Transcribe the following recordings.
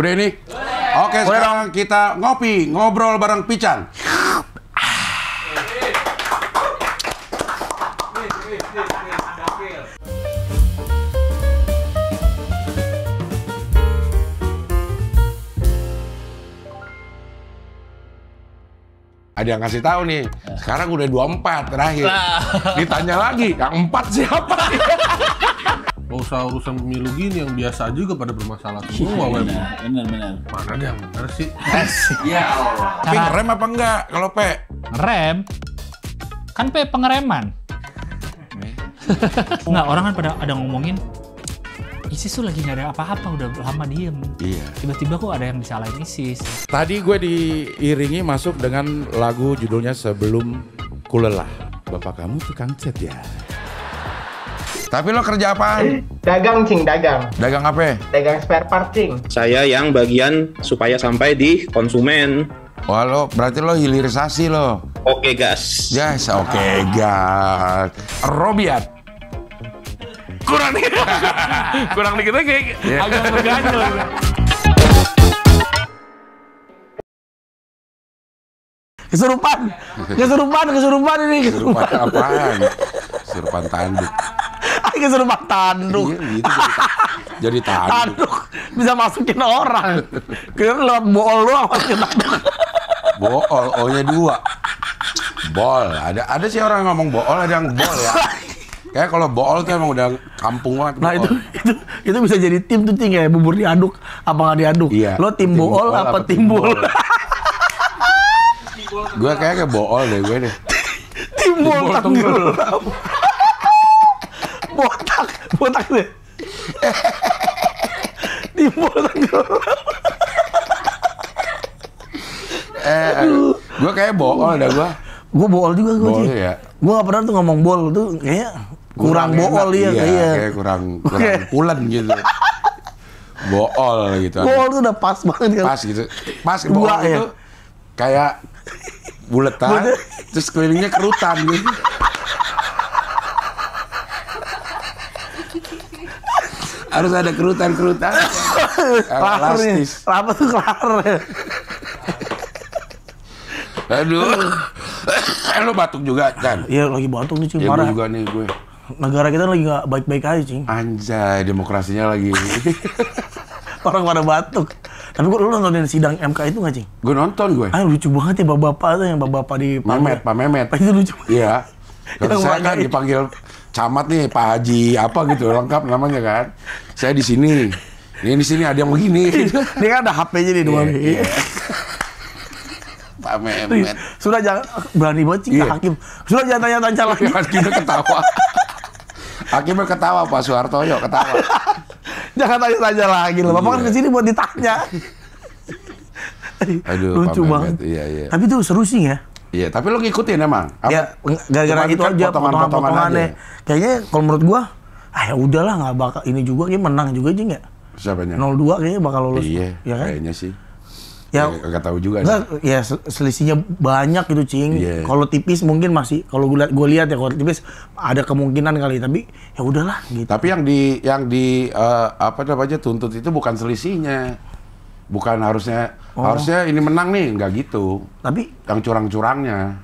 Udah ini? Oke, sekarang kita ngobrol bareng Pican. Ada yang kasih tahu nih, sekarang udah 24 terakhir. Ditanya lagi, yang 4 siapa? Gak usah urusan pemilu gini, yang biasa juga pada bermasalah semua. Benar. Mana ada yang benar sih? Ya Allah. Tapi ngerem apa enggak kalau Pe? Ngerem? Kan pengereman. Nggak, orang kan pada ada ngomongin ISIS tuh lagi nggak ada apa-apa, udah lama diem. Iya. Tiba-tiba kok ada yang disalahin ISIS. Tadi gue diiringi masuk dengan lagu judulnya Sebelum Kulelah. Bapak kamu tukang cat ya? Tapi lo kerja apaan? Dagang, Cing, dagang. Dagang apa? Dagang spare part, Cing. Saya yang bagian supaya sampai di konsumen. Wah, berarti lo hilirisasi lo. Oke, gas. Yes, oke, gas. Robiat. Kurang dikit kayak agak berganjol. Kesurupan ini. Kesurupan apaan? Kesurupan tanduk. Kesurupan tanduk. Iya, gitu jadi tanduk. Bisa masukin orang. Kira lewat bool doang masukin tanduk. Bool, O-nya 2. Bol, ada sih orang ngomong bool, ada yang bol ya. Kayak kalau bool tuh emang udah kampung banget. Nah itu bisa jadi tim tuh, Ting, ya, bubur diaduk apa nggak diaduk. Iya. Lo tim bool apa tim bol? Gue kayak bool deh gue deh. Tim bol tenggelam. Botak deh. Tim bol tenggelam. Gue kayak bool dah gue. Gue bool juga gue sih. Ya. Gue nggak pernah tuh ngomong bol tuh kayaknya kurang bool ya kayaknya. Kayak kurang pulen gitu. Bool gitu. Bool tuh udah pas banget kan. Pas gitu. Pas bool ya? itu kayak buletan, terus kelilingnya kerutan gitu. Harus ada kerutan-kerutan. Elastis. Apa tuh kelar? Aduh. Lo batuk juga kan? Iya, lagi batuk nih, Cing, Ya, parah. gue juga nih gue. Negara kita lagi nggak baik-baik aja, Cing. Anjay, demokrasinya lagi. Orang pada batuk. Tapi lu nontonin sidang MK itu nggak, Cing? Gue nonton gue. Lucu banget ya bapak-bapak tuh, yang bapak-bapak di Pak Mehmet. Itu lucu. Iya. Kalau saya kan dipanggil camat nih, Pak Haji apa gitu, lengkap namanya kan. Saya di sini. Ini di sini ada yang begini. Ini kan ada HP-nya nih dua. Iya. Pak Mehmet. Sudah jangan berani banget, Cing, ke hakim. Sudah jangan tanya-tanya lagi. Hakimnya ketawa. Hakimnya ketawa, Pak Soehartoyo ketawa. Jangan tanya-tanya lagi loh. Bapak kan kesini buat ditanya. Aduh, lucu Pak banget. Mehmet. Iya. Tapi itu seru sih ya. Iya, tapi lo ngikutin emang? Ya, gara-gara itu aja potongan-potongannya. Kayaknya kalau menurut gua, ya udahlah, nggak bakal ini juga, kayaknya menang juga, Cing, ya. Siapanya? 02 kayaknya bakal lolos. Iya, ya kan? kayaknya sih. Ya, nggak tahu juga. Ya selisihnya banyak gitu, Cing. Yeah. Kalau tipis mungkin masih, kalau gue lihat ya, kalau tipis ada kemungkinan kali, tapi ya udahlah gitu. Tapi yang di apa namanya tuntut itu bukan selisihnya. Bukan harusnya ini menang nih, nggak gitu. Tapi yang curang-curangnya.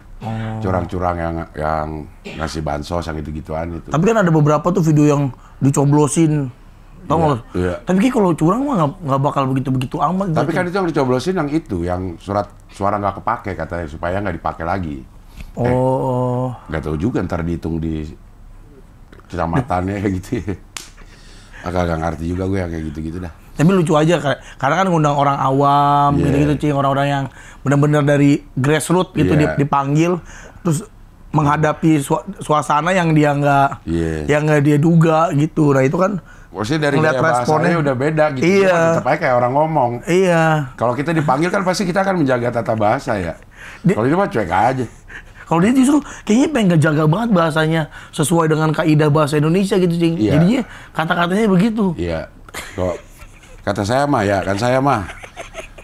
Curang-curang yang ngasih bansos yang gitu-gituan itu. Tapi kan ada beberapa tuh video yang dicoblosin. Tahu nggak? Iya. Tapi kalau curang mah nggak bakal begitu amat. Tapi kan itu yang dicoblosin yang surat suara nggak kepake katanya supaya nggak dipakai lagi. Nggak tahu juga ntar dihitung di kecamatannya kayak gitu. Agak ngerti juga gue yang kayak gitu-gitu dah. Tapi lucu aja karena kan ngundang orang awam gitu-gitu, Cing, orang-orang yang benar-benar dari grassroots gitu dipanggil terus menghadapi suasana yang dia nggak dia duga gitu. Nah itu kan maksudnya dari gaya bahasanya udah beda gitu. Iya. Tetap aja kayak orang ngomong. Iya. Kalau kita dipanggil kan pasti kita akan menjaga tata bahasa ya. Kalau ini mah cuek aja. Kalau dia justru kayaknya pengen ngejaga banget bahasanya sesuai dengan kaidah bahasa Indonesia gitu, Cing. Iya. Jadinya kata-katanya begitu. Iya. Kok kata saya mah ya, kan saya mah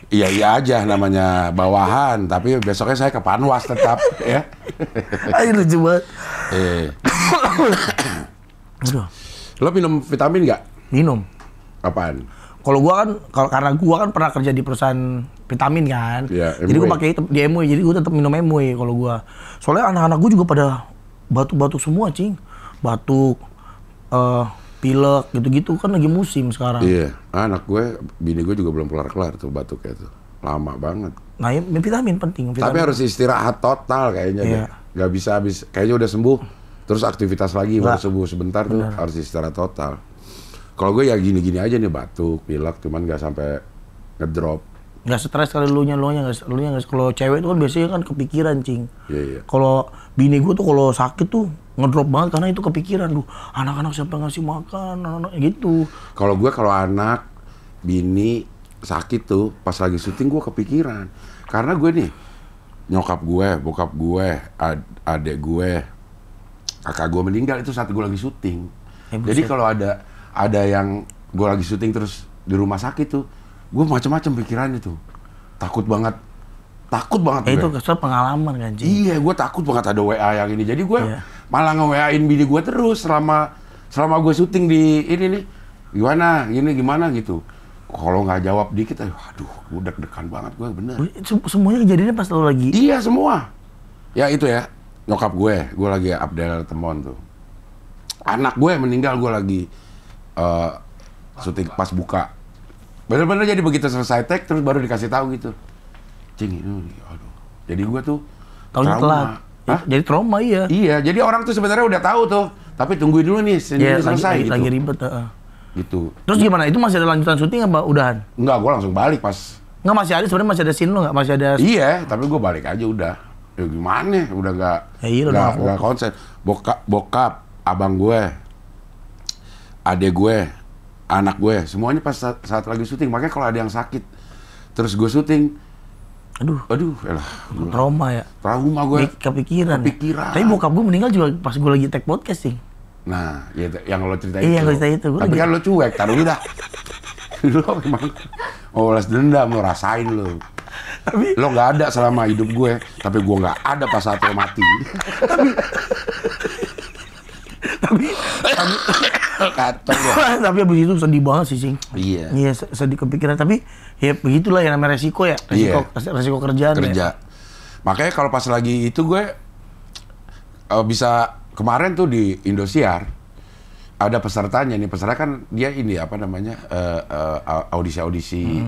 iya aja namanya bawahan, tapi besoknya saya ke Panwas tetap ya. Ayo lucu banget. Aduh. Lo minum vitamin nggak? Minum. Apaan? kalau gua kan karena gua kan pernah kerja di perusahaan vitamin kan. Jadi gua pakai di MUI, jadi gua tetap minum MUI kalau gua. Soalnya anak-anak gua juga pada batuk-batuk semua, Cing. Batuk, pilek gitu-gitu kan lagi musim sekarang. Iya, anak gue, bini gue juga belum kelar-kelar tuh batuknya tuh. Lama banget. Nah, ya, vitamin penting. Tapi harus istirahat total kayaknya deh. Gak bisa habis, kayaknya udah sembuh. Terus aktivitas lagi, baru sembuh sebentar tuh harus istirahat total. Kalau gue ya gini-gini aja nih, batuk, pilek, cuman gak sampai ngedrop. Gak stres kali lu nya nggak. Kalau cewek itu kan biasanya kan kepikiran, Cing. Iya. Kalau bini gue tuh kalau sakit tuh ngedrop banget karena itu kepikiran. Duh, anak-anak siapa ngasih makan, anak-anak gitu. Kalau gue kalau anak, bini sakit tuh pas lagi syuting gue kepikiran. Karena gue nih, nyokap gue, bokap gue, adek gue, kakak gue meninggal itu saat gue lagi syuting. Jadi kalau ada yang gue lagi syuting terus di rumah sakit tuh, gue macam-macam pikirannya tuh. Takut banget gue. Itu kesel pengalaman kan, Cing. Iya, gue takut banget ada WA yang ini. Jadi gue malah nge-WA-in bini gue terus selama gue syuting di ini nih. Gimana gitu. Kalau nggak jawab dikit, aduh, gue deg-degan banget gue, bener. Semuanya kejadiannya pas lo lagi? Iya, semua. Ya itu ya, nyokap gue lagi Abdel Temon tuh. Anak gue meninggal, gue lagi syuting pas buka. Bener-bener jadi begitu selesai tag, terus baru dikasih tahu gitu. Cing, ini, aduh. Jadi gue tuh trauma. Jadi trauma, iya. Iya, jadi orang tuh sebenarnya udah tahu tuh. Tapi tungguin dulu nih, selesai gitu. Lagi ribet, gitu. Terus gimana? Itu masih ada lanjutan syuting apa udahan? Enggak, gue langsung balik pas. Enggak, masih ada sebenarnya, masih ada scene lo nggak? Masih ada. Iya, tapi gue balik aja udah. Ya gimana? Udah nggak konsen. Bokap, abang gue, adek gue, anak gue, semuanya pas saat lagi syuting. Makanya kalau ada yang sakit, terus gue syuting, aduh, elah. Trauma ya? Trauma gue. Kepikiran. Tapi bokap gue meninggal juga pas gue lagi take podcast sih. Nah, ya, yang lo cerita itu. Iya, yang lo cerita itu. Tapi kan lo cuek, taruh udah. Lo memang balas dendam, lo rasain lo. Tapi lo nggak ada selama hidup gue, tapi gue nggak ada pas saat lo mati. Tapi abis itu sedih banget sih, Cing. Iya. Iya, sedih kepikiran. Tapi ya begitulah yang namanya resiko ya. Resiko kerjaan ya. Makanya kalau pas lagi itu gue bisa kemarin tuh di Indosiar ada pesertanya nih. Peserta kan dia ini apa namanya audisi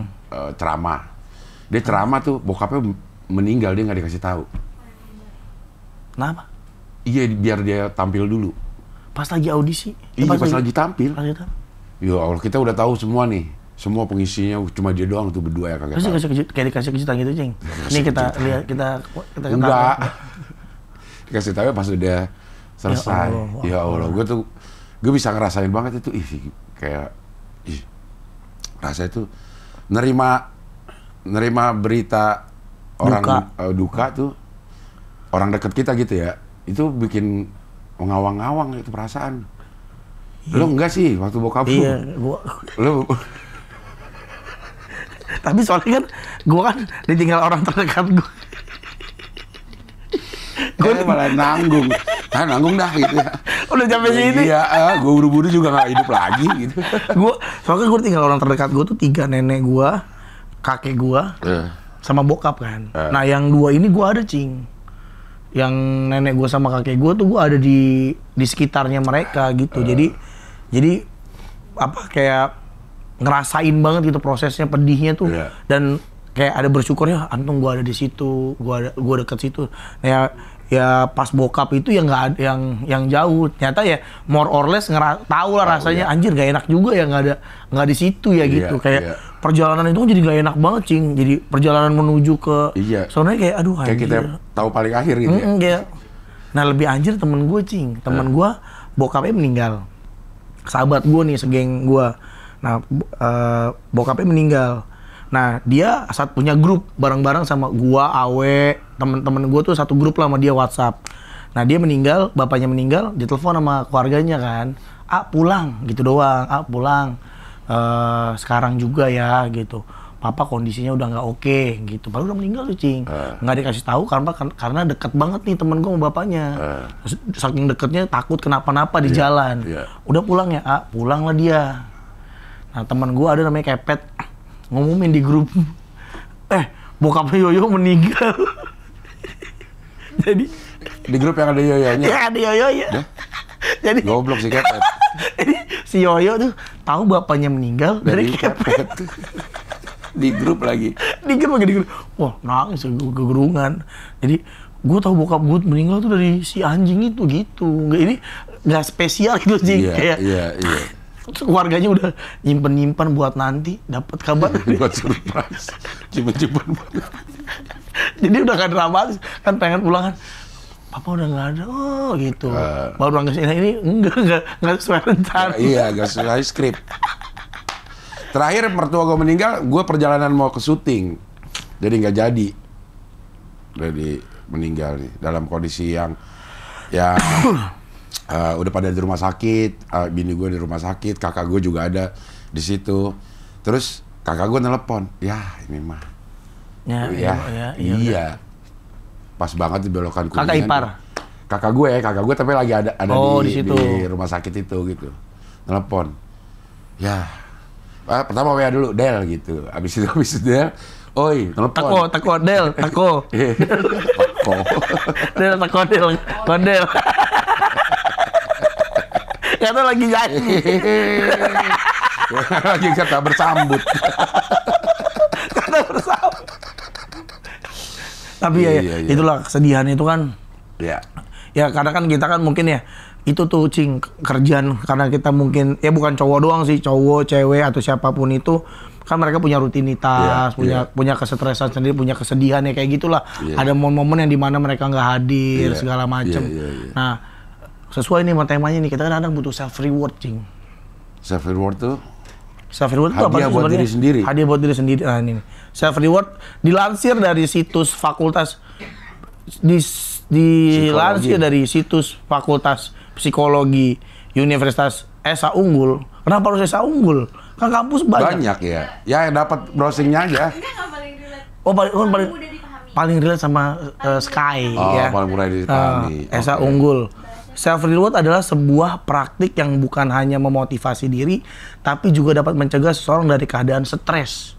ceramah. Dia ceramah tuh bokapnya meninggal, dia nggak dikasih tahu. Kenapa? Iya, biar dia tampil dulu. Pas lagi audisi? Iya, pas lagi tampil. Ya Allah, kita udah tahu semua nih. Semua pengisinya cuma dia doang tuh berdua ya kagak tahu. Kayak dikasih kejutan gitu, Cing. Ini kita lihat, kita enggak. Dikasih tahu pas udah selesai. Ya Allah, gue bisa ngerasain banget itu. Rasanya tuh nerima berita orang duka tuh, orang dekat kita gitu ya, itu bikin mengawang-awang itu perasaan. Lo enggak sih waktu bokap lu? Iya, lo. Tapi soalnya kan gue kan ditinggal orang terdekat gue. Gue malah nanggung dah gitu ya. Udah sampai sini. Iya, gue buru-buru juga nggak hidup lagi gitu. Soalnya gue tinggal orang terdekat gue tuh 3, nenek gue, kakek gue, sama bokap kan. Nah yang 2 ini gue ada, Cing. Yang nenek gue sama kakek gue tuh gue ada di sekitarnya mereka gitu. Jadi apa kayak ngerasain banget gitu prosesnya, pedihnya tuh. Dan kayak ada bersyukur ya, antung gue ada di situ, gue deket situ. Ya pas bokap itu ya nggak ada yang jauh. Ternyata ya more or less tahu lah rasanya. Anjir gak enak juga ya nggak di situ ya gitu. Kayak perjalanan itu jadi gak enak banget, Cing. Jadi perjalanan menuju ke soalnya kayak aduh anjir. Kayak kita tahu paling akhir gitu ya. Kayak, nah lebih anjir temen gue, Cing. Temen gue bokapnya meninggal. Sahabat gue nih, segeng gue. Nah bokapnya meninggal. Nah dia saat punya grup bareng-bareng sama gua, Awe, temen-temen gua tuh satu grup lah sama dia WhatsApp. Nah dia meninggal, bapaknya meninggal, ditelepon sama keluarganya kan, pulang gitu doang, pulang sekarang juga ya gitu. Papa kondisinya udah nggak oke gitu, baru udah meninggal tuh, Cing. Nggak dikasih tahu karena deket banget nih temen gua sama bapaknya. Saking deketnya takut kenapa-napa di jalan. Udah pulang ya, pulang lah dia. Nah teman gue ada namanya Kepet, ngumumin di grup, bokapnya Yoyo meninggal. Jadi di grup yang ada Yoyonya? Ya ada Yoyonya. Jadi goblok si Kepet. Jadi si Yoyo tuh tahu bapaknya meninggal dari Kepet. Di grup lagi. Di grup. Wah nangis kegerungan. Jadi gue tahu bokap gue meninggal tuh dari si anjing itu gitu. Ini nggak spesial gitu sih. Iya. Keluarganya udah nyimpen buat nanti dapat kabar. Buat surprise. Simpen banget. Jadi udah kan dramatis kan pengen pulang kan. Papa udah nggak ada, gitu. Baru nangis ini enggak sesuai rencana. Iya, nggak sesuai skrip. Terakhir mertua gue meninggal, gue perjalanan mau ke syuting, jadi nggak jadi. Jadi meninggal nih dalam kondisi yang udah pada di rumah sakit, bini gue di rumah sakit, kakak gue juga ada di situ. Terus kakak gue nelpon, ya ini mah, iya. Pas banget di belokan Kuningan. Kakak ipar? Kakak gue tapi lagi ada di rumah sakit itu gitu. Telepon. Ya. Pertama WA dulu, Del gitu. Habis itu Del, oi, telepon. Tako, Del. Del. Kata lagi nyanyi. Lagi kata bersambut. Tapi itulah kesedihan itu kan. Iya. Ya karena kan kita kan mungkin ya itu tuh Cing kerjaan karena kita mungkin bukan cowok doang sih, cowok, cewek atau siapapun itu kan mereka punya rutinitas, punya kesetresan sendiri, punya kesedihan ya kayak gitulah. Ada momen-momen yang dimana mereka nggak hadir segala macem. Nah sesuai nih sama temanya nih, kita kadang butuh self reward Cing. Self reward tuh? Self reward itu apa sih buat diri sendiri. Hadiah buat diri sendiri. Nah ini self reward dilansir dari situs fakultas dilansir dari situs Fakultas Psikologi Universitas Esa Unggul. Kenapa harus Esa Unggul? Kan kampus banyak. Banyak ya. Ya dapat browsingnya aja. Paling relate sama Sky ya. Paling mudah dipahami. Esa Unggul. Self reward adalah sebuah praktik yang bukan hanya memotivasi diri, tapi juga dapat mencegah seseorang dari keadaan stres.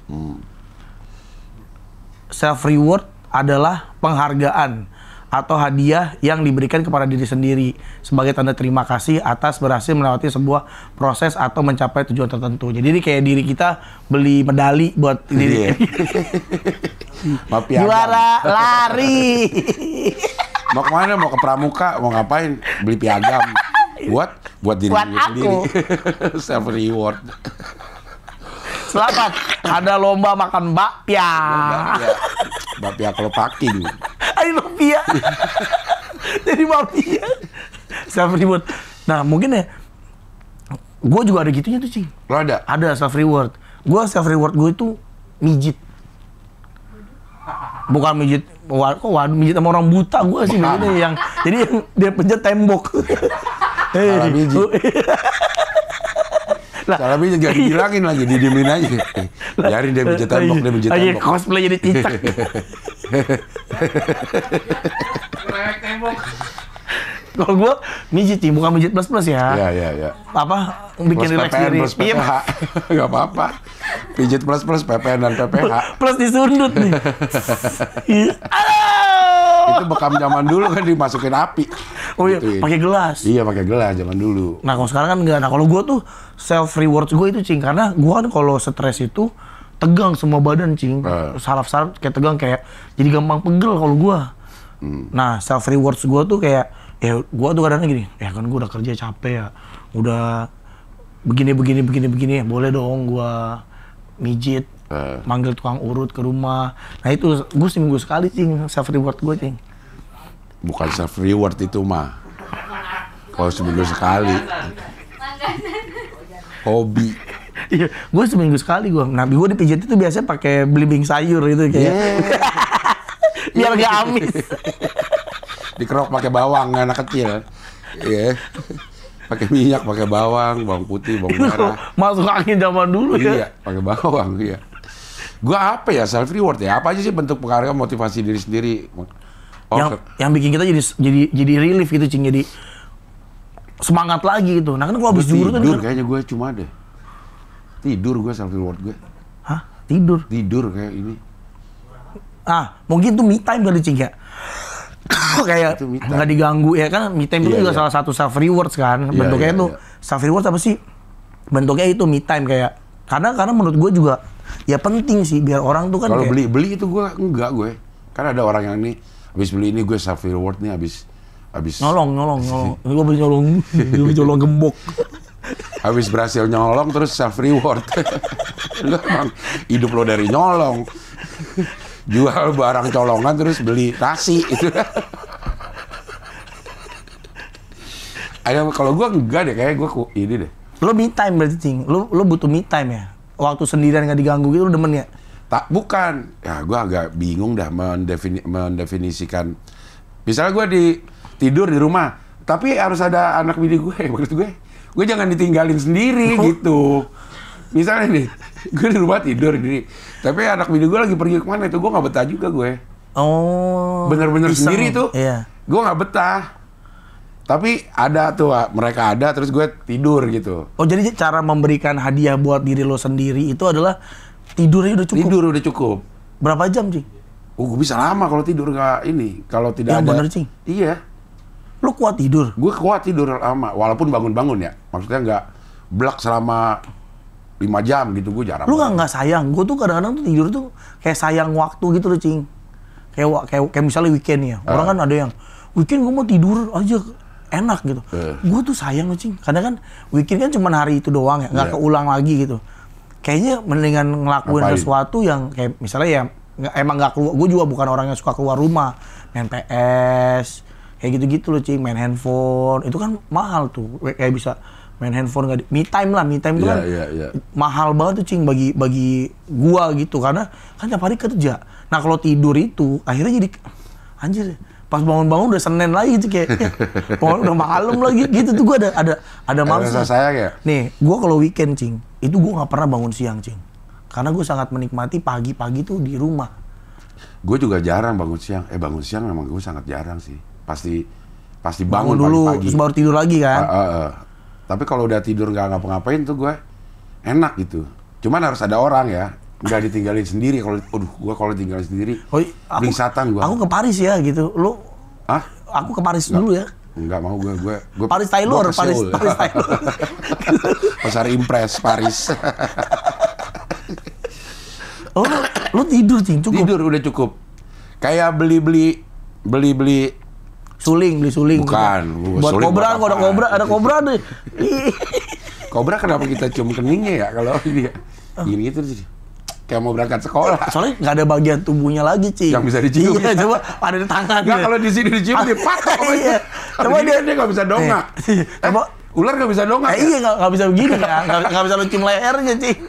Self reward adalah penghargaan atau hadiah yang diberikan kepada diri sendiri sebagai tanda terima kasih atas berhasil melewati sebuah proses atau mencapai tujuan tertentu. Jadi kayak diri kita beli medali buat diri. Juara lari. Mau kemana? Mau ke Pramuka? Mau ngapain? Beli piagam. Buat diri sendiri. Self reward. Selamat, ada lomba makan bakpia. Bakpia kalau packing. Ayo bakpia. Jadi bakpia. Self reward. Nah mungkin ya, gue juga ada gitunya tuh Cing. Lo ada? Ada self reward. Gue self reward gue itu mijit. Bukan mijit, mijit sama orang buta gue sih mijitnya yang. Jadi yang dia pencet tembok. Salah mijit. Salah mijit gak dibilangin lagi, didiemin aja. Biarin dia mijit tembok, dia mijit tembok. Cosplay jadi cicak. Kalau gue mijit sih, bukan mijit plus ya. Iya. Apa? Bikin relax diri. Plus PPH. Gak apa-apa. Mijit plus PPN dan PPH. Plus disundut nih. Itu bekam zaman dulu kan dimasukin api. Oh iya, pakai gelas. Iya, pakai gelas zaman dulu. Nah, kalau sekarang kan enggak. Nah, kalau gue tuh self reward gue itu Cing, karena gue kan kalau stres itu tegang semua badan Cing. Saraf-saraf kayak tegang, kayak jadi gampang pegel kalau gue. Nah, self reward gue tuh kayak gue tuh kadang gini, kan gue udah kerja capek ya, udah begini, boleh dong gue mijit, manggil tukang urut ke rumah. Nah itu gue seminggu sekali Cing, self reward gue Cing. Bukan self reward itu mah, kalau seminggu sekali, hobi. Iya, gue seminggu sekali gue. Nah, gue dipijit itu biasanya pakai belimbing sayur gitu kayak, biar gak amis. Dikerok pakai bawang, anak kecil. Iya. Pakai minyak, pakai bawang putih, bawang merah. Masuk angin zaman dulu ya. Iya, pakai bawang, iya. Gua apa ya self reward ya? Apa aja sih bentuk penghargaan motivasi diri sendiri? Yang bikin kita jadi relief gitu Cing, jadi semangat lagi gitu. Nah kan kalau habis tidur kayaknya gue cuma deh. Tidur gue self reward gue. Hah? Tidur Kayak ini. Mungkin tuh me time kali, Cing, ya. Kayak nggak diganggu ya kan, me time itu juga salah satu self rewards kan. Bentuknya itu self rewards apa sih? Bentuknya itu me time kayak karena menurut gue juga ya penting sih biar orang tuh kan kalau kayak, beli itu gue enggak gue. Kan ada orang yang nih habis beli ini gue self reward nih habis nyolong. Gue habis nyolong gembok. Habis berhasil nyolong terus self reward. Lu emang hidup lo dari nyolong. Jual barang colongan terus beli nasi itu. Kalau gue enggak deh, kayak gue ini deh. Lo me time berarti, Cing. Lo butuh me time ya? Waktu sendirian nggak diganggu gitu lo demen ya? Bukan. Ya gue agak bingung dah mendefinisikan. Misalnya gue tidur di rumah, tapi harus ada anak bini gue. Maksud gue jangan ditinggalin sendiri gitu. Misalnya nih, gue di rumah tidur sendiri, tapi anak bini gue lagi pergi kemana itu gue nggak betah juga gue. Oh. Bener-bener sendiri tuh, iya. Gue nggak betah. Tapi ada tuh, mereka ada, terus gue tidur gitu. Oh, jadi cara memberikan hadiah buat diri lo sendiri itu adalah tidurnya udah cukup? Tidur udah cukup. Berapa jam, Cing? Gue bisa lama kalau tidur nggak ini. Kalau tidak yang ada. Bener, Cing? Iya. Lo kuat tidur? Gue kuat tidur lama, walaupun bangun-bangun ya. Maksudnya nggak blak selama 5 jam gitu, gue jarang. Lu nggak sayang? Gue tuh kadang-kadang tuh tidur tuh kayak sayang waktu gitu loh, Cing. Kayak misalnya weekend ya. Orang kan ada yang weekend gue mau tidur aja enak gitu. Gue tuh sayang loh, Cing. Karena kan weekend kan cuma hari itu doang ya, nggak keulang lagi gitu. Kayaknya mendingan ngelakuin sesuatu yang kayak misalnya ya emang nggak keluar. Gue juga bukan orang yang suka keluar rumah, main PS, kayak gitu-gitu loh, Cing. Main handphone itu kan mahal tuh. Kayak bisa main handphone nggak me time itu kan mahal banget tuh, Cing, bagi gua gitu karena kan tiap hari kerja. Nah kalau tidur itu akhirnya jadi anjir pas bangun-bangun udah Senin lagi tuh kayak udah malam lagi gitu tuh. Gua ada malas. Sayang ya. Nih gua kalau weekend, Cing, itu gua nggak pernah bangun siang, Cing, karena gua sangat menikmati pagi-pagi tuh di rumah. Gue juga jarang bangun siang. Bangun siang memang gue sangat jarang sih. Pasti bangun dulu pagi-pagi. Terus baru tidur lagi kan. Tapi kalau udah tidur nggak ngapa-ngapain tuh gue enak gitu. Cuman harus ada orang ya, nggak ditinggalin sendiri. Gue kalau tinggalin sendiri, blingsatan gue. Aku ke Paris ya gitu. Lu? Aku ke Paris dulu ya. Enggak mau gue. Paris Taylor, Paris Taylor. Pasar Impres Paris. Oh, lu tidur, Cing, cukup? Tidur udah cukup. Kayak beli suling. Bukan. Gitu. Buat kobra, ada kobra deh. Kobra kenapa kita cium keningnya ya kalau ini ya? Gini gitu sih. Kayak mau berangkat sekolah. Soalnya nggak ada bagian tubuhnya lagi, Cing. Yang bisa dicium. Iya, coba ada di tangan. Nggak, kalau di sini dicium dipatok. Iya. Coba dia nggak bisa dongak. Coba ular nggak bisa dongak. Iya, nggak bisa begini kan. Nggak bisa lu cium lehernya, Cing.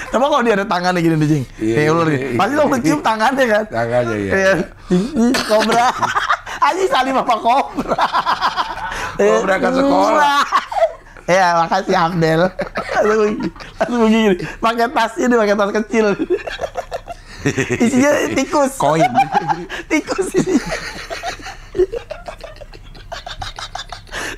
Coba kalau dia ada tangannya gini nih, Cing. Kayak ular nih. Pasti lo cium tangannya kan. Tangannya iya. Kobra. Aji salim apa kobra. Mau berangkat sekolah. Ya, makasih Abdel. Langsung begini. Pakai tas ini, pakai tas kecil. Isinya tikus. Koin. Tikus ini.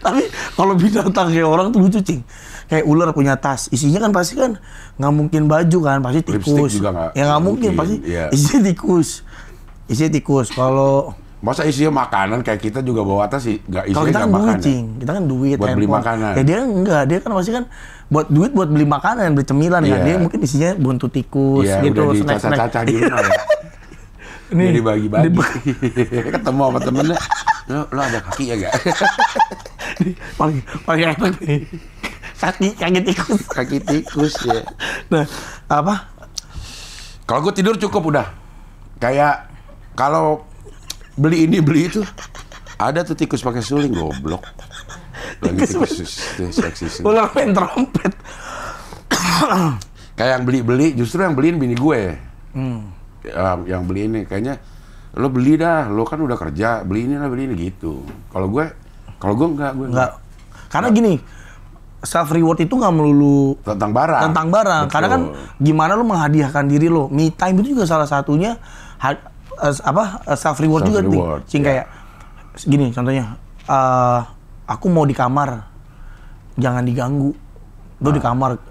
Tapi kalau binatang kayak orang tuh lucu, Cing. Kayak ular punya tas, isinya kan pasti kan nggak mungkin baju kan, pasti tikus. Lipstick juga ya nggak mungkin, pasti isinya tikus. Isinya tikus. Kalau masa isinya makanan kayak kita juga bawa tas sih, nggak isinya kalau kita kan makanan. duit, Cing. Kita kan duit, buat beli makanan. Ya dia enggak, dia kan pasti kan buat duit buat beli makanan, beli cemilan kan. Dia mungkin isinya buntut tikus gitu, udah dicacah-cacah di rumah ya. Ini dibagi-bagi. Ketemu sama temennya, lo ada kaki ya gak? Paling enak nih. Kaki tikus. Kaki tikus ya. Nah, apa? Kalau gue tidur cukup udah. Kayak kalau beli ini beli itu, ada tuh tikus pakai suling, goblok. Lagi tikus seksi. Ular main trompet. Kayak yang beli justru yang beliin bini gue. Yang beli ini kayaknya lo beli dah, lo kan udah kerja, beli ini gitu. Kalau gue enggak. Karena gini, self reward itu nggak melulu tentang barang. Betul. Karena kan gimana lo menghadiahkan diri lo. Me time itu juga salah satunya self reward juga, Cing. Kayak gini contohnya, aku mau di kamar, jangan diganggu. Lu di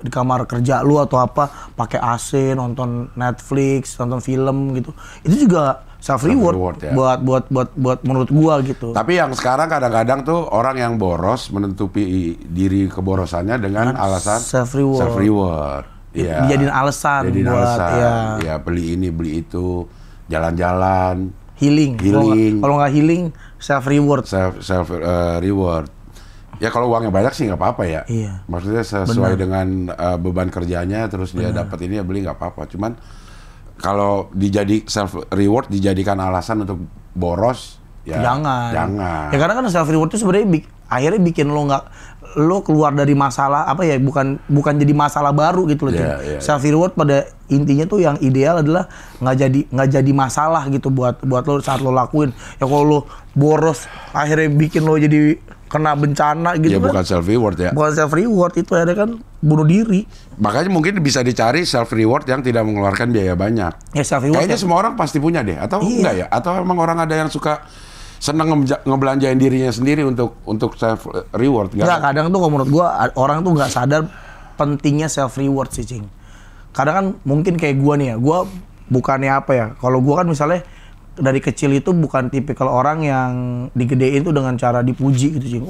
kamar kerja lu atau apa, pakai AC, nonton Netflix, nonton film gitu. Itu juga self reward ya. buat menurut gua gitu. Tapi yang sekarang kadang-kadang tuh orang yang boros menutupi diri keborosannya dengan alasan self reward. Iya. Dijadiin alasan buat ya beli ini, beli itu, jalan-jalan, healing. Kalau nggak healing, self reward. Self reward. Ya kalau uangnya banyak sih nggak apa-apa ya. Iya. Maksudnya sesuai dengan beban kerjanya, terus dia dapat ini ya beli nggak apa-apa. Cuman kalau self reward dijadikan alasan untuk boros, ya jangan. Ya karena kan self reward itu sebenarnya akhirnya bikin lo keluar dari masalah apa ya, bukan jadi masalah baru gitu loh. Self reward pada intinya tuh yang ideal adalah nggak jadi masalah gitu buat lo saat lo lakuin. Ya kalau lo boros akhirnya bikin lo jadi kena bencana gitu ya, bukan self reward ya. Bukan self reward, itu akhirnya kan bunuh diri. Makanya mungkin bisa dicari self reward yang tidak mengeluarkan biaya banyak. Ya self reward. Kayaknya semua orang pasti punya deh, atau enggak ya? Atau emang orang ada yang suka seneng ngebelanjain dirinya sendiri untuk self reward? Enggak, kadang tuh kalau menurut gua orang tuh nggak sadar pentingnya self reward sih, Cing. Kadang kan mungkin kayak gua nih ya, gua bukannya apa ya? Kalau gua kan misalnya dari kecil itu bukan tipikal orang yang digedein tuh dengan cara dipuji gitu, Cing.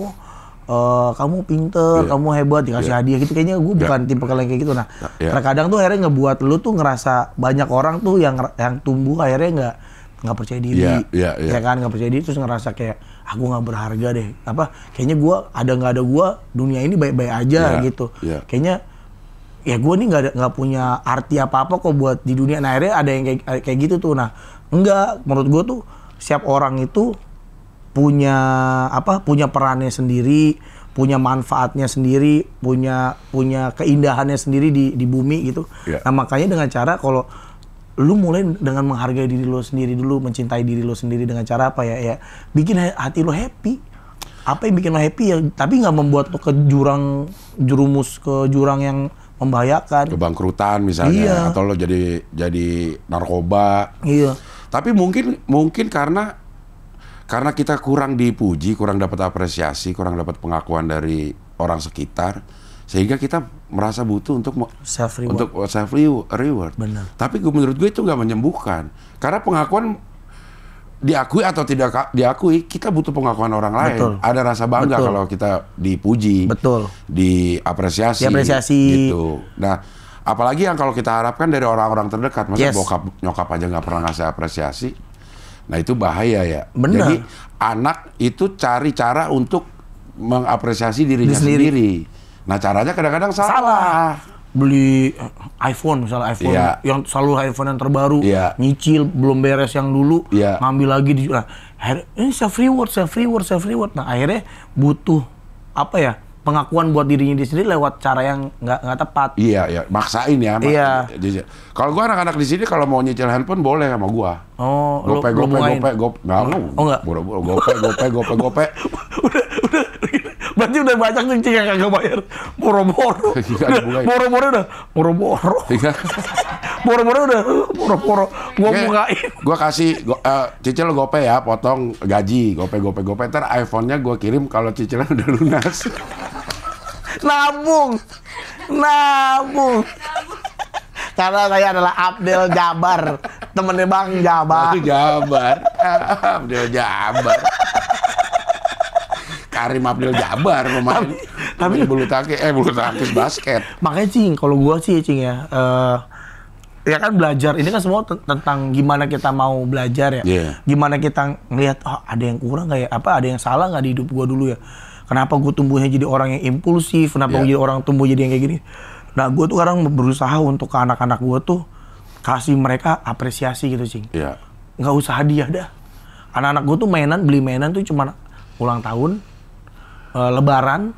Kamu pinter, kamu hebat, dikasih hadiah gitu. Kayaknya gue bukan tipikal yang kayak gitu. Nah, terkadang tuh akhirnya ngebuat lu tuh ngerasa banyak orang tuh yang tumbuh akhirnya nggak percaya diri, ya kan, nggak percaya diri, terus ngerasa kayak aku nggak berharga deh. Kayaknya gue ada nggak ada gue dunia ini baik-baik aja gitu. Kayaknya ya gue nih nggak punya arti apa-apa kok buat di dunia. Nah akhirnya ada yang kayak gitu tuh. Nah enggak, menurut gue tuh setiap orang itu punya perannya sendiri, punya manfaatnya sendiri, punya keindahannya sendiri di bumi gitu. Nah makanya dengan cara kalau lu mulai dengan menghargai diri lu sendiri dulu, mencintai diri lu sendiri dengan cara apa ya bikin hati lu happy. Apa yang bikin lu happy ya, tapi nggak membuat lu jerumus ke jurang yang membahayakan, kebangkrutan misalnya, atau lo jadi narkoba. Tapi mungkin karena kita kurang dipuji, kurang dapat apresiasi, kurang dapat pengakuan dari orang sekitar, sehingga kita merasa butuh untuk self reward. Benar. Tapi menurut gue itu nggak menyembuhkan, karena pengakuan diakui atau tidak diakui, kita butuh pengakuan orang lain. Betul. Ada rasa bangga kalau kita dipuji, diapresiasi, gitu. Nah, apalagi yang kalau kita harapkan dari orang-orang terdekat, masa bokap nyokap aja nggak pernah ngasih apresiasi. Nah itu bahaya ya. Bener. Jadi anak itu cari cara untuk mengapresiasi dirinya sendiri. Nah caranya kadang-kadang salah. Beli iPhone misalnya, yang selalu iPhone yang terbaru, nyicil belum beres yang dulu, ngambil lagi ini self reward. Nah akhirnya butuh pengakuan buat dirinya sendiri lewat cara yang nggak tepat. Iya, maksain ya. Kalau gua anak-anak di sini kalau mau nyicil handphone boleh sama gua. Gope. Enggak. Gope. Udah. Berarti udah banyak tuh Cing yang kagak bayar. Moro-moro. Moro-moro udah. Moro-moro. Gua bukain. Gua kasih cicil gope ya, potong gaji, gope. Ntar iPhone-nya gua kirim kalau cicilan udah lunas. Nabung. Karena saya adalah Abdel Jabar, temennya Bang Jabar. Abdel Jabar. Karim Abdel Jabar pemain. Tapi bulu tangkis basket. Makanya Cing, kalau gua sih Cing ya, ya kan belajar ini kan semua tentang gimana kita mau belajar ya. Gimana kita ngelihat ada yang kurang nggak ya, ada yang salah nggak di hidup gua dulu ya. Kenapa gue tumbuhnya jadi orang yang impulsif? Kenapa gue jadi orang tumbuh jadi yang kayak gini? Nah, gue tuh sekarang berusaha untuk ke anak-anak gue tuh kasih mereka apresiasi gitu, Cing. Nggak usah hadiah dah. Anak-anak gue tuh beli mainan tuh cuma ulang tahun, lebaran,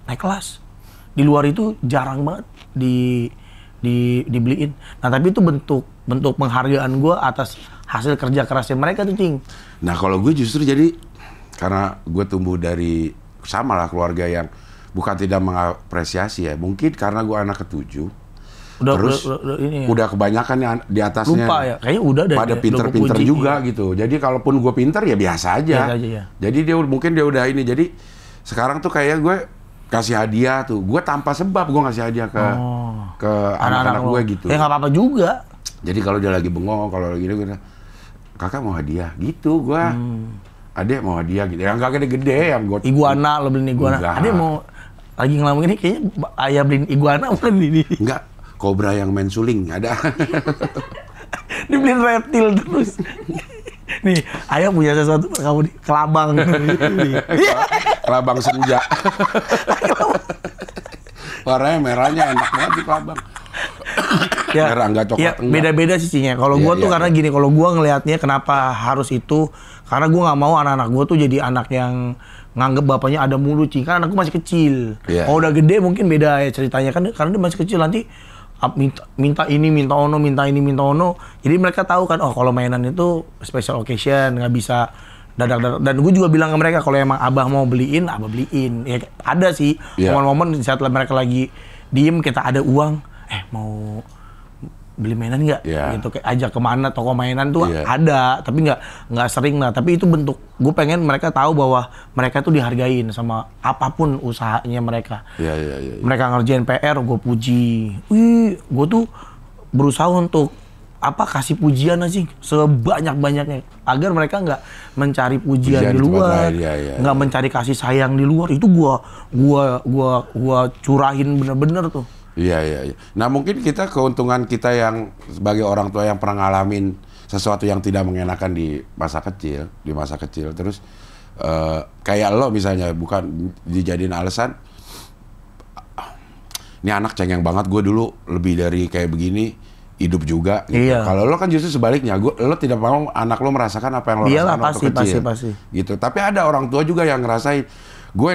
naik kelas. Di luar itu jarang banget dibeliin. Nah, tapi itu bentuk penghargaan gue atas hasil kerja kerasnya mereka tuh, Cing. Nah, kalau gue justru jadi karena gue tumbuh dari sama lah keluarga yang bukan tidak mengapresiasi ya. Mungkin karena gue anak ke-7. Udah kebanyakan yang di atasnya. Lupa ya, kayaknya udah deh. Pada pinter-pinter juga gitu. Jadi kalaupun gue pinter ya biasa aja. Jadi dia udah ini. Jadi sekarang tuh kayak gue kasih hadiah tuh. Gue tanpa sebab gue ngasih hadiah ke anak-anak gue gitu. Ya nggak apa-apa juga. Jadi kalau dia lagi bengong, kalau lagi gue kakak mau hadiah gitu gue. Adek mau hadiah gitu. Yang gak gede-gede yang gue. Iguana, lo beliin iguana. Adek mau lagi ngelamun ini kayaknya ayah beliin iguana bukan ini. Enggak, kobra yang main suling ada. Dibeliin reptil terus. Nih, ayah punya sesuatu kamu di kelabang. Kelabang senja. Warnanya merahnya enak banget di kelabang. Ya, merah enggak coklat ya, enggak. Beda-beda sih Cingnya. Kalau gua tuh karena gini, kalau gua ngelihatnya kenapa harus itu? Karena gua nggak mau anak-anak gua tuh jadi anak yang nganggep bapaknya ada mulu, Cing. Karena anakku masih kecil. Kalau udah gede mungkin beda ya ceritanya kan, karena dia masih kecil nanti minta ini, minta ono, minta ini, minta ono. Jadi mereka tahu kan, oh kalau mainan itu special occasion, nggak bisa dadak-dadak. Dan gue juga bilang ke mereka kalau emang abah mau beliin, abah beliin. Ya ada sih momen-momen saat mereka lagi diem, kita ada uang, mau beli mainan nggak? Gitu kayak ajak kemana toko mainan tuh ada, tapi nggak sering lah. Tapi itu bentuk gue pengen mereka tahu bahwa mereka tuh dihargain sama apapun usahanya mereka. Mereka ngerjain PR, gue puji. Wih, gue tuh berusaha untuk kasih pujian aja sebanyak-banyaknya agar mereka nggak mencari pujian di luar, nggak mencari kasih sayang di luar. Itu gua curahin bener-bener tuh. Iya. Nah mungkin keuntungan kita yang sebagai orang tua yang pernah ngalamin sesuatu yang tidak mengenakan di masa kecil, terus kayak lo misalnya bukan dijadiin alasan, ini anak cengeng banget, gue dulu lebih dari kayak begini, hidup juga. Gitu. Kalau lo kan justru sebaliknya, lo tidak mau anak lo merasakan apa yang lo rasakan waktu kecil. Pasti. Gitu. Tapi ada orang tua juga yang ngerasain, gue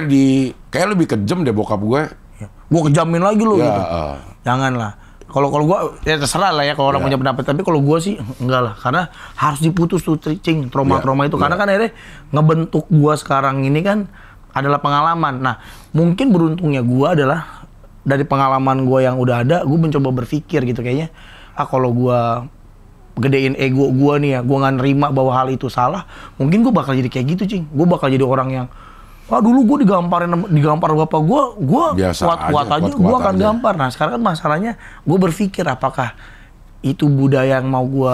kayak lebih kejam deh bokap gue. Gue kejamin lagi lo gitu. Janganlah. Kalau gue ya terserah lah ya kalau orang punya pendapat, tapi kalau gue sih enggak lah, karena harus diputus tuh Cing trauma-trauma itu, karena kan akhirnya ngebentuk gue sekarang ini kan adalah pengalaman. Nah mungkin beruntungnya gue adalah dari pengalaman gue yang udah ada, gue mencoba berpikir gitu kayaknya, kalau gue gedein ego gue nih ya, gue nggak nerima bahwa hal itu salah, mungkin gue bakal jadi kayak gitu Cing. Gue bakal jadi orang yang dulu gue digampar bapak gue kuat aja, gue akan gampar. Nah sekarang kan masalahnya gue berpikir apakah itu budaya yang mau gue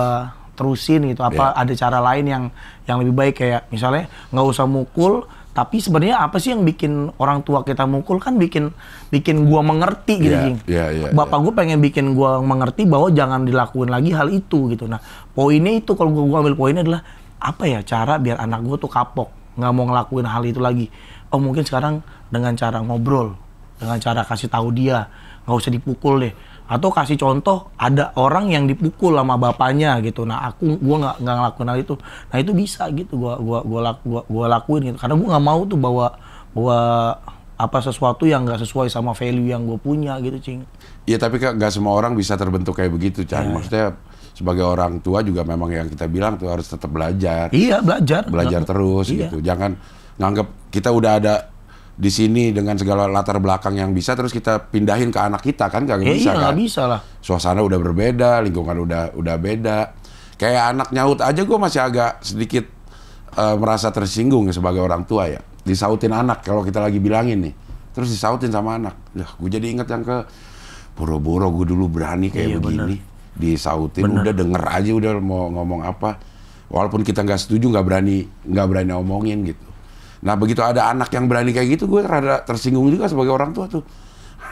terusin gitu, ada cara lain yang lebih baik, kayak misalnya nggak usah mukul, tapi sebenarnya apa sih yang bikin orang tua kita mukul, kan bikin gue mengerti gitu Cing. Bapak gue pengen bikin gue mengerti bahwa jangan dilakuin lagi hal itu gitu. Nah poinnya itu, kalau gue ambil poinnya adalah apa ya cara biar anak gue tuh kapok, nggak mau ngelakuin hal itu lagi. Oh mungkin sekarang dengan cara ngobrol, dengan cara kasih tahu dia nggak usah dipukul deh, atau kasih contoh ada orang yang dipukul sama bapaknya gitu. Nah gue nggak ngelakuin hal itu. Nah itu bisa gitu gue lakuin gitu, karena gue nggak mau tuh bawa sesuatu yang nggak sesuai sama value yang gue punya gitu Cing. Iya tapi nggak semua orang bisa terbentuk kayak begitu Chan. Maksudnya sebagai orang tua juga memang yang kita bilang tuh harus tetap belajar. Iya belajar terus gitu. Jangan nganggap kita udah ada di sini dengan segala latar belakang yang bisa terus kita pindahin ke anak kita, kan nggak bisa kan? Nggak bisa lah. Suasana udah berbeda, lingkungan udah beda. Kayak anak nyaut aja gue masih agak sedikit merasa tersinggung ya sebagai orang tua ya. Disautin anak kalau kita lagi bilangin nih, terus disautin sama anak. Gue jadi inget yang boro-boro gue dulu berani kayak begini. Bener. Disautin, udah denger aja udah mau ngomong apa. Walaupun kita nggak setuju, nggak berani omongin gitu. Nah begitu ada anak yang berani kayak gitu, gue rada tersinggung juga sebagai orang tua tuh.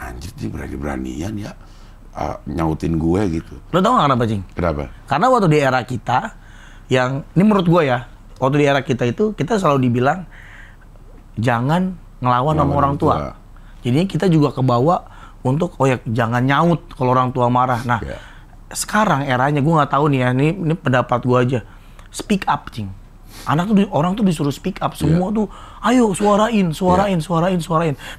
Anjir dia berani-beranian ya nyautin gue gitu. Lo tau gak kenapa Cing? Kenapa? Karena waktu di era kita, ini menurut gue ya, waktu di era kita itu kita selalu dibilang jangan ngelawan sama orang tua. Jadinya kita juga kebawa untuk jangan nyaut kalau orang tua marah. Nah sekarang eranya gue nggak tahu nih ya, ini pendapat gue aja, speak up Cing. Orang tuh disuruh speak up, semua tuh ayo suarain.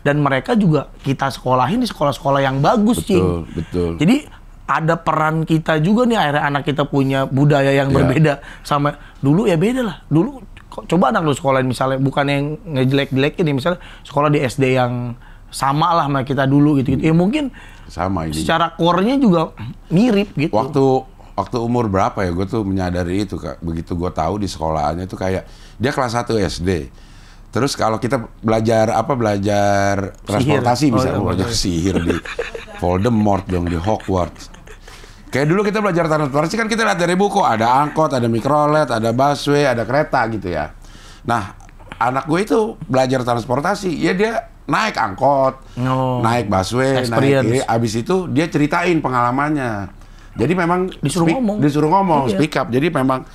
Dan mereka juga kita sekolahin di sekolah-sekolah yang bagus Cing. Betul. Jadi ada peran kita juga nih, akhirnya anak kita punya budaya yang berbeda sama dulu ya, beda lah. Dulu coba anak lu sekolahin misalnya, bukan yang ngejelek-jelekin nih, misalnya sekolah di SD yang sama lah sama kita dulu gitu. Ya mungkin sama ini. Secara core-nya juga mirip gitu. Waktu umur berapa ya gue tuh menyadari itu Kak. Begitu gue tahu di sekolahannya tuh kayak dia kelas 1 SD. Terus kalau kita belajar transportasi misalnya, belajar sihir di Voldemort dong, di Hogwarts. Kayak dulu kita belajar transportasi kan kita lihat dari buku, ada angkot, ada mikrolet, ada busway, ada kereta gitu ya. Nah, anak gue itu belajar transportasi, ya dia naik angkot, naik busway, naik abis itu dia ceritain pengalamannya. Jadi memang disuruh ngomong, speak up. Jadi memang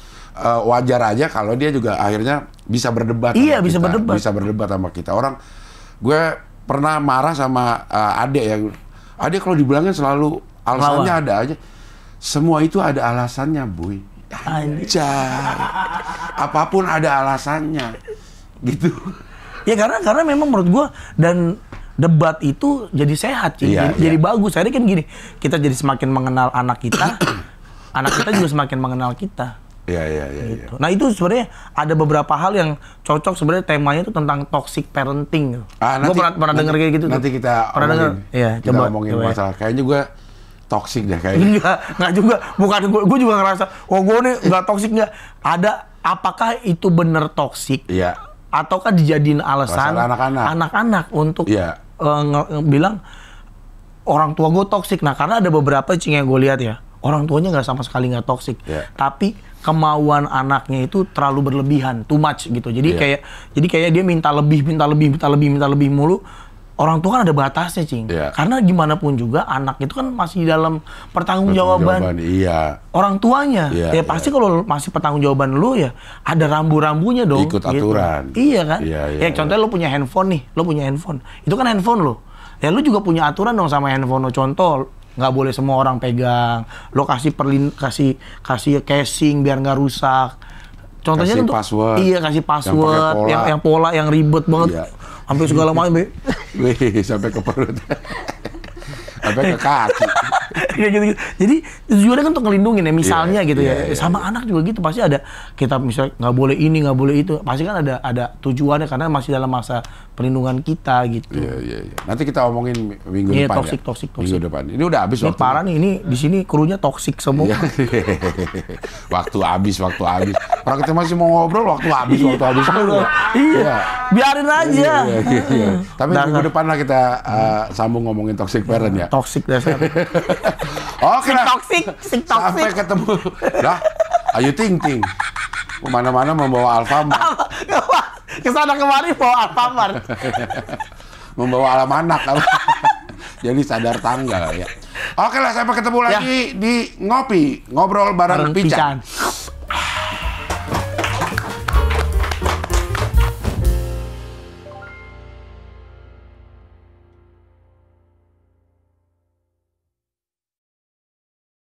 wajar aja kalau dia juga akhirnya bisa berdebat. Iya, bisa kita, berdebat. bisa berdebat sama kita. Gue pernah marah sama adek yang, adek kalau dibilangin selalu alasannya ada aja. Semua itu ada alasannya, Boy. Anjay. Apapun ada alasannya. Gitu. Ya karena memang menurut gue dan debat itu jadi sehat, jadi bagus. Akhirnya kan gini, kita jadi semakin mengenal anak kita, anak kita juga semakin mengenal kita. Iya. Gitu. Nah itu sebenarnya ada beberapa hal yang cocok sebenarnya temanya itu tentang toxic parenting. Gue pernah denger kayak gitu. Nanti kita omongin. Iya, kita ngomongin masalah. Kayaknya juga toxic deh kayaknya. Enggak juga. Bukan gue juga ngerasa, gue nih nggak toxic nggak. Ada, apakah itu bener toxic? Iya. Ataukah dijadiin alasan anak-anak untuk bilang orang tua gue toxic. Nah karena ada beberapa yang gue lihat ya, orang tuanya nggak sama sekali nggak toxic, tapi kemauan anaknya itu terlalu berlebihan, too much gitu. Jadi kayak dia minta lebih mulu. Orang tua kan ada batasnya, Cing. Karena gimana pun juga anak itu kan masih dalam pertanggungjawaban orang tuanya. Pasti kalau masih pertanggungjawaban lu ya ada rambu-rambunya dong. Ikut aturan. Iya kan? Contohnya lu punya handphone nih, Itu kan handphone lu. Ya lu juga punya aturan dong sama handphone lu. Contoh, nggak boleh semua orang pegang. Lo kasih casing biar nggak rusak. Contohnya kasih password. Kasih password yang pola yang ribet banget. Sampai segala macam, sampai ke perut. Sampai ke kaki. Gitu. Jadi tujuannya kan untuk ngelindungin ya, misalnya sama anak juga gitu, pasti ada kita misalnya nggak boleh ini, nggak boleh itu, pasti kan ada tujuannya karena masih dalam masa perlindungan kita gitu. Iya. Nanti kita omongin minggu depan. Toxic. Minggu depan. Ini udah habis waktu. Parah nih, ini di sini krunya toxic semua. waktu habis. Orang kita masih mau ngobrol, waktu habis. Iya. Biarin aja. Iya. Tapi minggu depan lah kita sambung ngomongin toxic parent ya. Toxic dasar. Oke lah. Toxic. Sampai ketemu. Lah, ayo ting. Kemana-mana membawa Alfamart. Kesana kemari bawa Alfamart. Membawa alamanak. Jadi sadar tanggal ya. Oke lah, sampai ketemu lagi di Ngopi. Ngobrol bareng Pican.